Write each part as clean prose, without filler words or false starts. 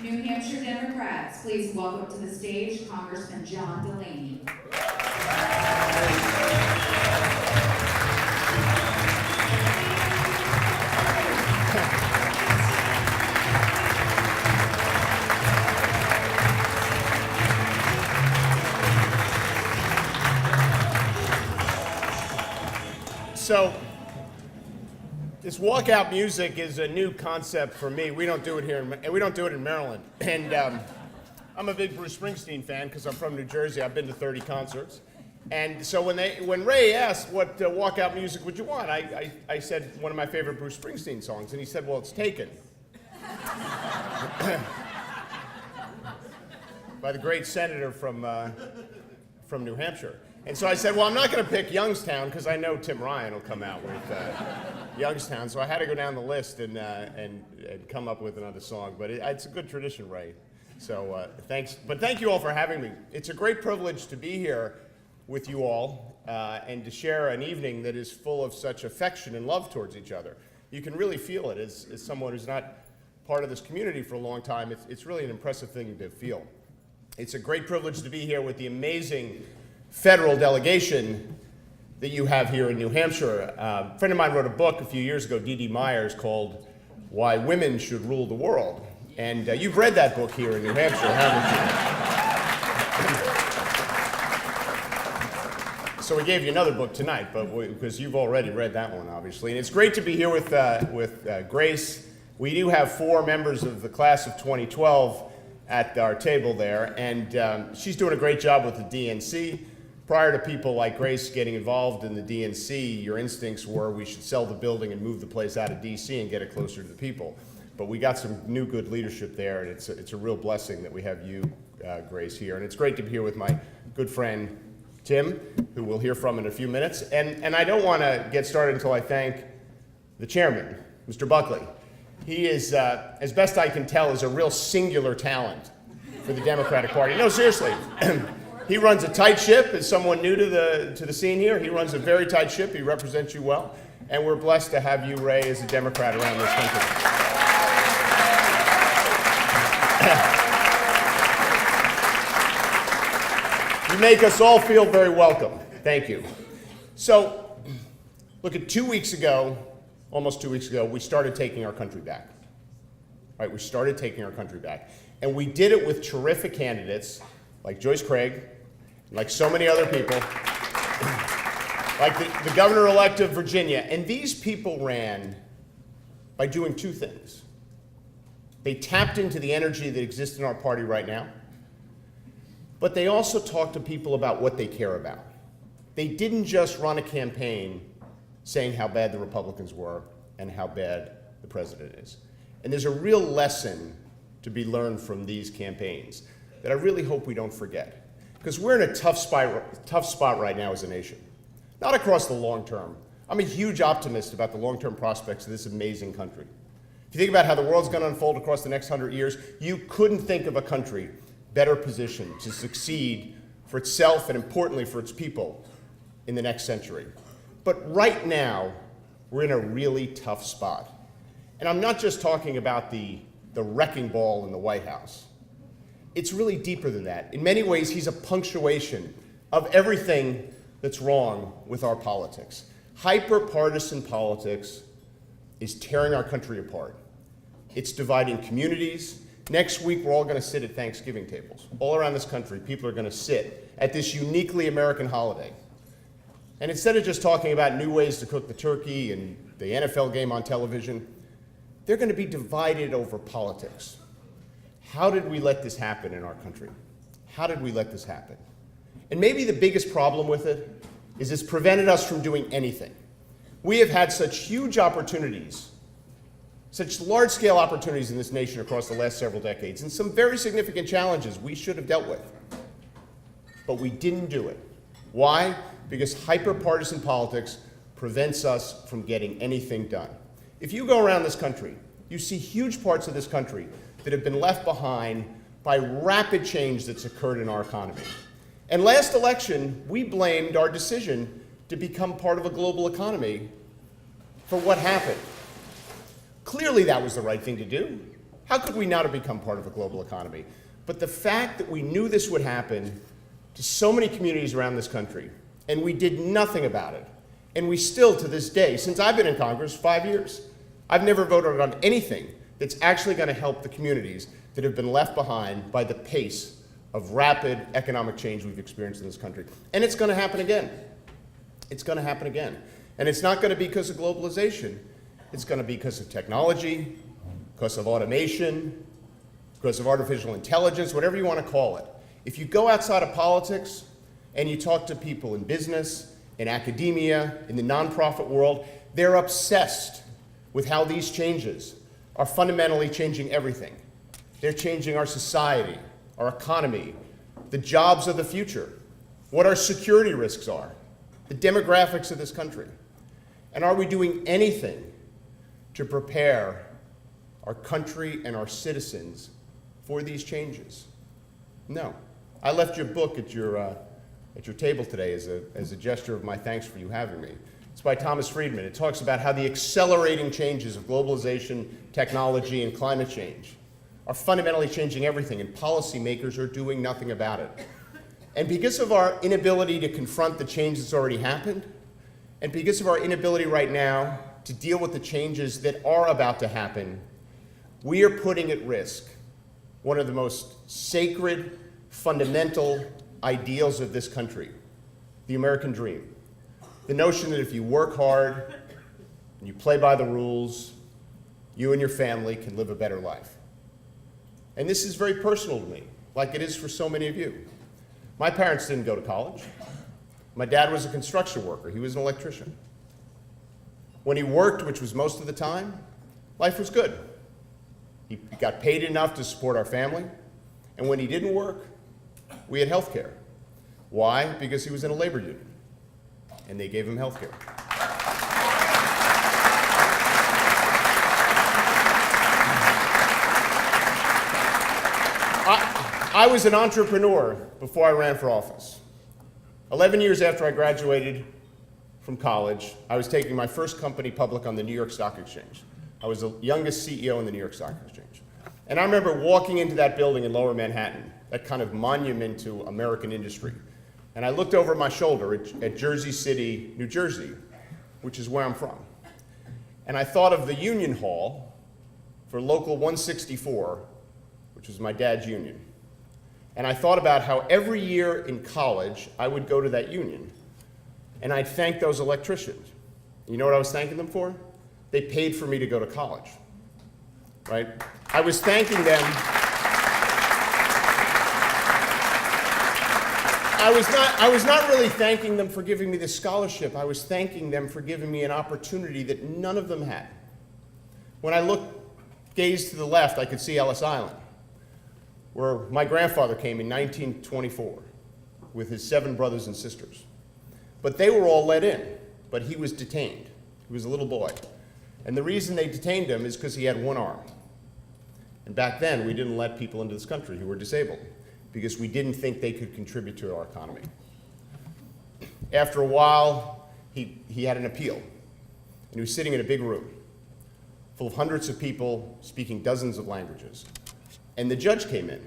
New Hampshire Democrats, please welcome to the stage Congressman John Delaney. So, this walkout music is a new concept for me. We don't do it here, we don't do it in Maryland. And I'm a big Bruce Springsteen fan because I'm from New Jersey. I've been to 30 concerts. And so when Ray asked what walkout music would you want, I said one of my favorite Bruce Springsteen songs, and he said, well, it's Taken. By the great senator from New Hampshire. And so I said, well, I'm not going to pick Youngstown because I know Tim Ryan will come out with Youngstown. So I had to go down the list and come up with another song. But it's a good tradition, Ray. So thanks. But thank you all for having me. It's a great privilege to be here with you all and to share an evening that is full of such affection and love towards each other. You can really feel it as someone who's not part of this community for a long time. It's really an impressive thing to feel. It's a great privilege to be here with the amazing federal delegation that you have here in New Hampshire. A friend of mine wrote a book a few years ago, D.D. Myers, called Why Women Should Rule the World. And you've read that book here in New Hampshire, haven't you? So we gave you another book tonight, but because you've already read that one, obviously. And it's great to be here with Grace. We do have 4 members of the class of 2012 at our table there, and she's doing a great job with the DNC. Prior to people like Grace getting involved in the DNC, your instincts were we should sell the building and move the place out of DC and get it closer to the people. But we got some new good leadership there, and it's a real blessing that we have you, Grace, here. And it's great to be here with my good friend Tim, who we'll hear from in a few minutes. And I don't want to get started until I thank the chairman, Mr. Buckley. He is, as best I can tell, is a real singular talent for the Democratic Party. No, seriously. He runs a tight ship. As someone new to the scene here, he runs a very tight ship. He represents you well. And we're blessed to have you, Ray, as a Democrat around this country. You make us all feel very welcome. Thank you. So, look, at 2 weeks ago, almost 2 weeks ago, we started taking our country back. Right? We started taking our country back. And we did it with terrific candidates like Joyce Craig, like so many other people, like the governor-elect of Virginia. And these people ran by doing 2 things. They tapped into the energy that exists in our party right now, but they also talked to people about what they care about. They didn't just run a campaign saying how bad the Republicans were and how bad the president is. And there's a real lesson to be learned from these campaigns that I really hope we don't forget. Because we're in a tough spot right now as a nation. Not across the long term. I'm a huge optimist about the long-term prospects of this amazing country. If you think about how the world's going to unfold across the next 100 years, you couldn't think of a country better positioned to succeed for itself and, importantly, for its people in the next century. But right now, we're in a really tough spot. And I'm not just talking about the wrecking ball in the White House. It's really deeper than that. In many ways, he's a punctuation of everything that's wrong with our politics. Hyper-partisan politics is tearing our country apart. It's dividing communities. Next week, we're all going to sit at Thanksgiving tables. All around this country, people are going to sit at this uniquely American holiday. And instead of just talking about new ways to cook the turkey and the NFL game on television, they're going to be divided over politics. How did we let this happen in our country? How did we let this happen? And maybe the biggest problem with it is it's prevented us from doing anything. We have had such huge opportunities, such large-scale opportunities in this nation across the last several decades, and some very significant challenges we should have dealt with. But we didn't do it. Why? Because hyper-partisan politics prevents us from getting anything done. If you go around this country, you see huge parts of this country that have been left behind by rapid change that's occurred in our economy. And last election, we blamed our decision to become part of a global economy for what happened. Clearly that was the right thing to do. How could we not have become part of a global economy? But the fact that we knew this would happen to so many communities around this country, and we did nothing about it, and we still, to this day, since I've been in Congress 5 years, I've never voted on anything that's actually going to help the communities that have been left behind by the pace of rapid economic change we've experienced in this country. And it's going to happen again. It's going to happen again. And it's not going to be because of globalization. It's going to be because of technology, because of automation, because of artificial intelligence, whatever you want to call it. If you go outside of politics and you talk to people in business, in academia, in the nonprofit world, they're obsessed with how these changes are fundamentally changing everything. They're changing our society, our economy, the jobs of the future, what our security risks are, the demographics of this country. And are we doing anything to prepare our country and our citizens for these changes? No. I left your book at your table today as a gesture of my thanks for you having me. It's by Thomas Friedman. It talks about how the accelerating changes of globalization, technology, and climate change are fundamentally changing everything, and policymakers are doing nothing about it. And because of our inability to confront the change that's already happened, and because of our inability right now to deal with the changes that are about to happen, we are putting at risk one of the most sacred, fundamental ideals of this country, the American dream. The notion that if you work hard and you play by the rules, you and your family can live a better life. And this is very personal to me, like it is for so many of you. My parents didn't go to college. My dad was a construction worker. He was an electrician. When he worked, which was most of the time, life was good. He got paid enough to support our family. And when he didn't work, we had health care. Why? Because he was in a labor union, and they gave him health care. I was an entrepreneur before I ran for office. 11 years after I graduated from college, I was taking my first company public on the New York Stock Exchange. I was the youngest CEO in the New York Stock Exchange. And I remember walking into that building in Lower Manhattan, that kind of monument to American industry. And I looked over my shoulder at Jersey City, New Jersey, which is where I'm from. And I thought of the Union Hall for Local 164, which was my dad's union. And I thought about how every year in college, I would go to that union, and I'd thank those electricians. You know what I was thanking them for? They paid for me to go to college, right? I was thanking them. I was not really thanking them for giving me this scholarship. I was thanking them for giving me an opportunity that none of them had. When I gazed to the left, I could see Ellis Island, where my grandfather came in 1924 with his 7 brothers and sisters. But they were all let in, but he was detained. He was a little boy. And the reason they detained him is because he had one arm. And back then, we didn't let people into this country who were disabled because we didn't think they could contribute to our economy. After a while, he had an appeal, and he was sitting in a big room full of hundreds of people speaking dozens of languages. And the judge came in.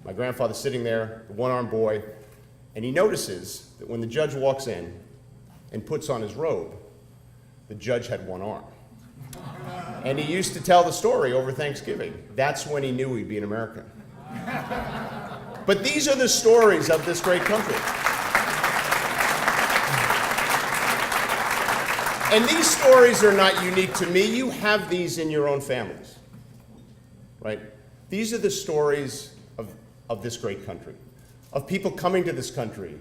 My grandfather's sitting there, the one-armed boy, and he notices that when the judge walks in and puts on his robe, the judge had one arm. And he used to tell the story over Thanksgiving. That's when he knew he'd be an American. But these are the stories of this great country. And these stories are not unique to me. You have these in your own families, right? These are the stories of this great country, of people coming to this country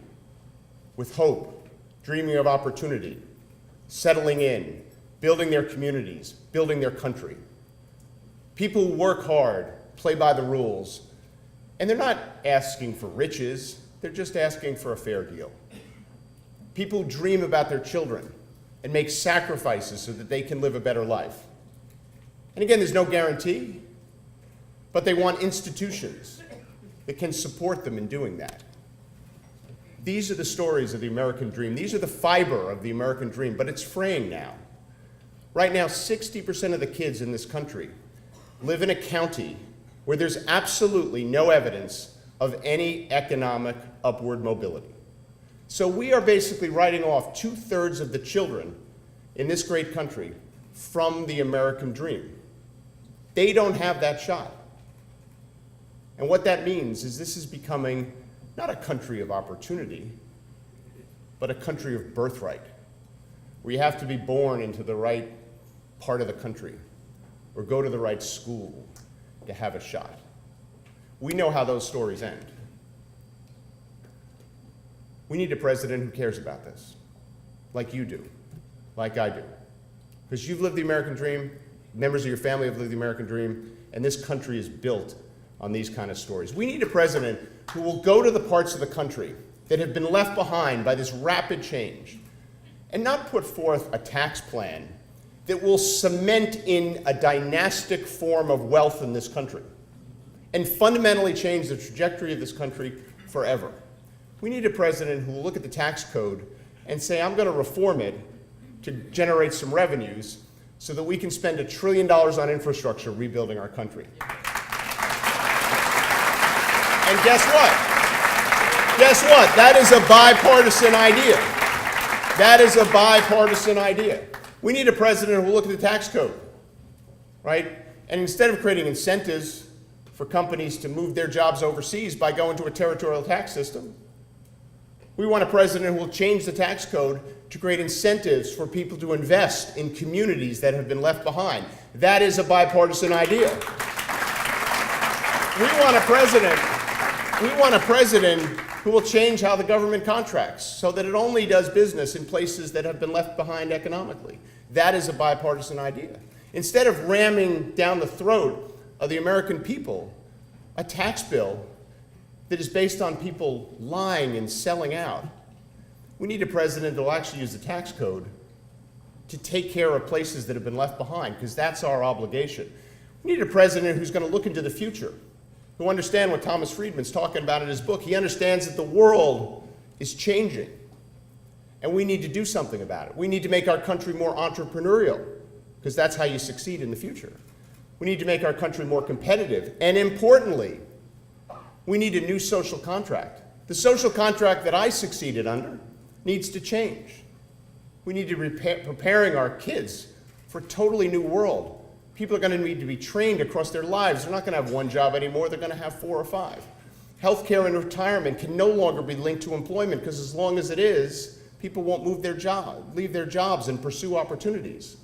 with hope, dreaming of opportunity, settling in, building their communities, building their country. People who work hard, play by the rules, and they're not asking for riches, they're just asking for a fair deal. People who dream about their children and make sacrifices so that they can live a better life. And again, there's no guarantee, but they want institutions that can support them in doing that. These are the stories of the American dream. These are the fiber of the American dream, but it's fraying now. Right now, 60% of the kids in this country live in a county where there's absolutely no evidence of any economic upward mobility. So we are basically writing off 2/3 of the children in this great country from the American dream. They don't have that shot. And what that means is this is becoming not a country of opportunity, but a country of birthright, where you have to be born into the right part of the country or go to the right school to have a shot. We know how those stories end. We need a president who cares about this, like you do, like I do. Because you've lived the American dream, members of your family have lived the American dream, and this country is built on these kind of stories. We need a president who will go to the parts of the country that have been left behind by this rapid change and not put forth a tax plan that will cement in a dynastic form of wealth in this country and fundamentally change the trajectory of this country forever. We need a president who will look at the tax code and say, I'm going to reform it to generate some revenues so that we can spend $1 trillion on infrastructure rebuilding our country. And guess what? Guess what? That is a bipartisan idea. That is a bipartisan idea. We need a president who will look at the tax code, right? And instead of creating incentives for companies to move their jobs overseas by going to a territorial tax system, we want a president who will change the tax code to create incentives for people to invest in communities that have been left behind. That is a bipartisan idea. We want a president who will change how the government contracts so that it only does business in places that have been left behind economically. That is a bipartisan idea. Instead of ramming down the throat of the American people a tax bill that is based on people lying and selling out, we need a president who will actually use the tax code to take care of places that have been left behind, because that's our obligation. We need a president who's going to look into the future, who understands what Thomas Friedman's talking about in his book. He understands that the world is changing, and we need to do something about it. We need to make our country more entrepreneurial, because that's how you succeed in the future. We need to make our country more competitive, and importantly, we need a new social contract. The social contract that I succeeded under needs to change. We need to be preparing our kids for a totally new world. People are going to need to be trained across their lives. They're not going to have one job anymore. They're going to have 4 or 5. Healthcare and retirement can no longer be linked to employment, because as long as it is, people won't leave their jobs and pursue opportunities.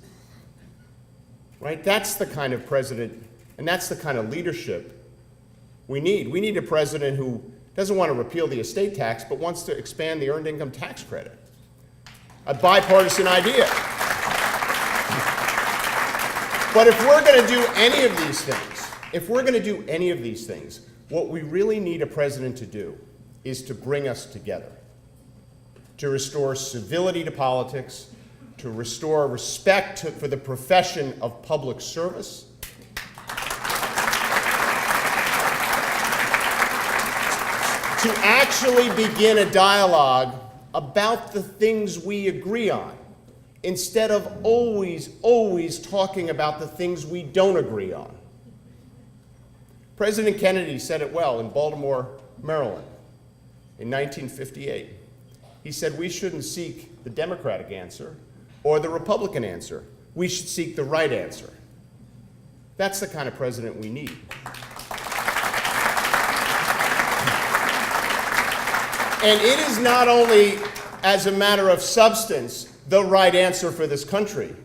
Right? That's the kind of president, and that's the kind of leadership we need. We need a president who doesn't want to repeal the estate tax, but wants to expand the earned income tax credit. A bipartisan idea. But if we're going to do any of these things, what we really need a president to do is to bring us together, to restore civility to politics, to restore respect for the profession of public service, to actually begin a dialogue about the things we agree on, instead of always talking about the things we don't agree on. President Kennedy said it well in Baltimore, Maryland, in 1958. He said, we shouldn't seek the Democratic answer or the Republican answer. We should seek the right answer. That's the kind of president we need. And it is not only, as a matter of substance, the right answer for this country,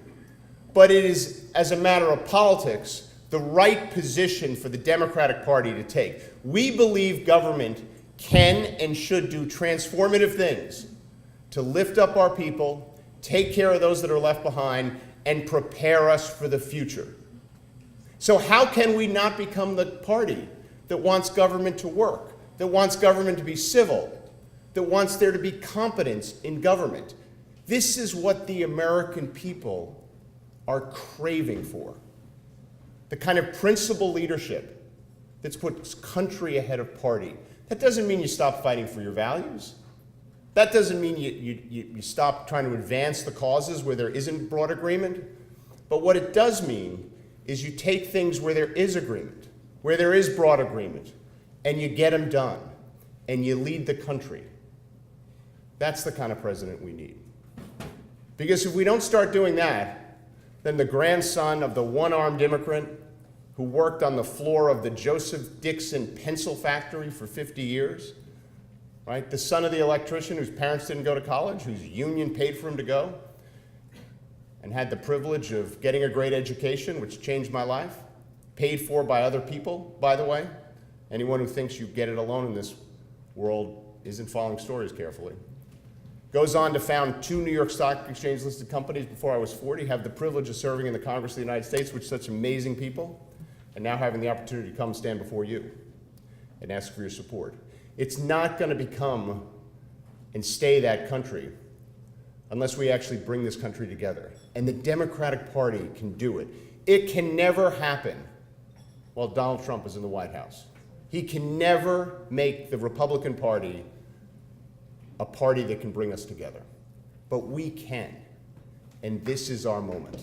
but it is, as a matter of politics, the right position for the Democratic Party to take. We believe government can and should do transformative things to lift up our people, take care of those that are left behind, and prepare us for the future. So how can we not become the party that wants government to work, that wants government to be civil, that wants there to be competence in government? This is what the American people are craving for. The kind of principled leadership that puts country ahead of party. That doesn't mean you stop fighting for your values. That doesn't mean you stop trying to advance the causes where there isn't broad agreement. But what it does mean is you take things where there is agreement, where there is broad agreement, and you get them done, and you lead the country. That's the kind of president we need. Because if we don't start doing that, then the grandson of the one-armed immigrant who worked on the floor of the Joseph Dixon pencil factory for 50 years, right? The son of the electrician whose parents didn't go to college, whose union paid for him to go, and had the privilege of getting a great education, which changed my life, paid for by other people, by the way. Anyone who thinks you get it alone in this world isn't following stories carefully. Goes on to found 2 New York Stock Exchange listed companies before I was 40, have the privilege of serving in the Congress of the United States with such amazing people, and now having the opportunity to come stand before you and ask for your support. It's not going to become and stay that country unless we actually bring this country together. And the Democratic Party can do it. It can never happen while Donald Trump is in the White House. He can never make the Republican Party a party that can bring us together. But we can, and this is our moment.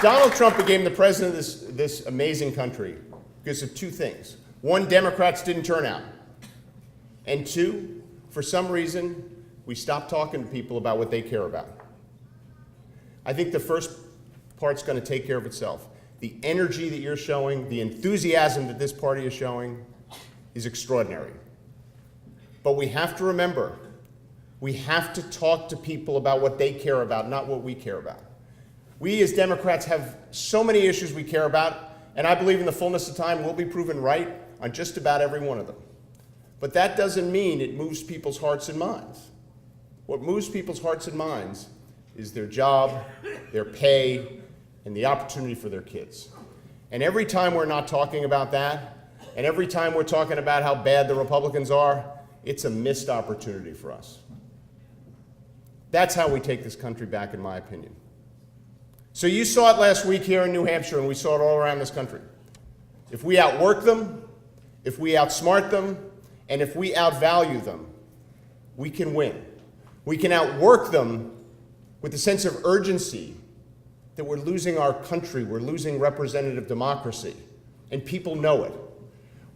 Donald Trump became the president of this amazing country because of 2 things. 1, Democrats didn't turn out. And 2, for some reason, we stopped talking to people about what they care about. I think the first part's going to take care of itself. The energy that you're showing, the enthusiasm that this party is showing is extraordinary. But we have to remember, we have to talk to people about what they care about, not what we care about. We as Democrats have so many issues we care about, and I believe in the fullness of time we'll be proven right on just about every one of them. But that doesn't mean it moves people's hearts and minds. What moves people's hearts and minds is their job, their pay, and the opportunity for their kids. And every time we're not talking about that, and every time we're talking about how bad the Republicans are, it's a missed opportunity for us. That's how we take this country back, in my opinion. So you saw it last week here in New Hampshire, and we saw it all around this country. If we outwork them, if we outsmart them, and if we outvalue them, we can win. We can outwork them with the sense of urgency that we're losing our country, we're losing representative democracy, and people know it.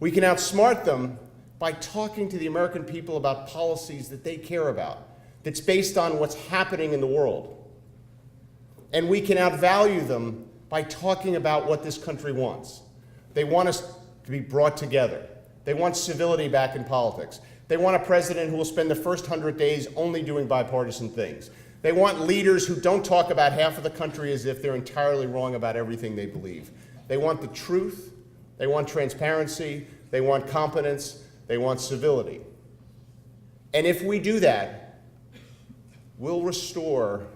We can outsmart them by talking to the American people about policies that they care about, that's based on what's happening in the world. And we can outvalue them by talking about what this country wants. They want us to be brought together. They want civility back in politics. They want a president who will spend the first 100 days only doing bipartisan things. They want leaders who don't talk about half of the country as if they're entirely wrong about everything they believe. They want the truth. They want transparency. They want competence. They want civility. And if we do that, we'll restore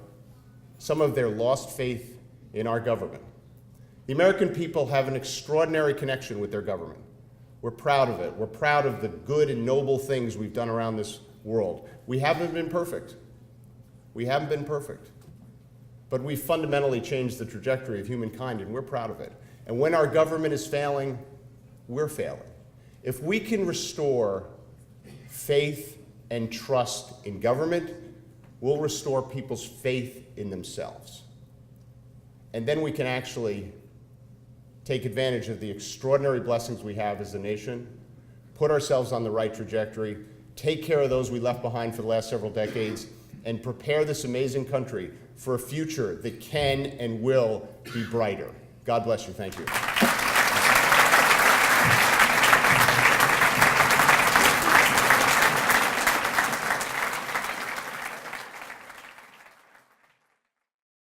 some of their lost faith in our government. The American people have an extraordinary connection with their government. We're proud of it. We're proud of the good and noble things we've done around this world. We haven't been perfect. We haven't been perfect. But we've fundamentally changed the trajectory of humankind, and we're proud of it. And when our government is failing, we're failing. If we can restore faith and trust in government, we'll restore people's faith in themselves. And then we can actually take advantage of the extraordinary blessings we have as a nation, put ourselves on the right trajectory, take care of those we left behind for the last several decades, and prepare this amazing country for a future that can and will be brighter. God bless you. Thank you.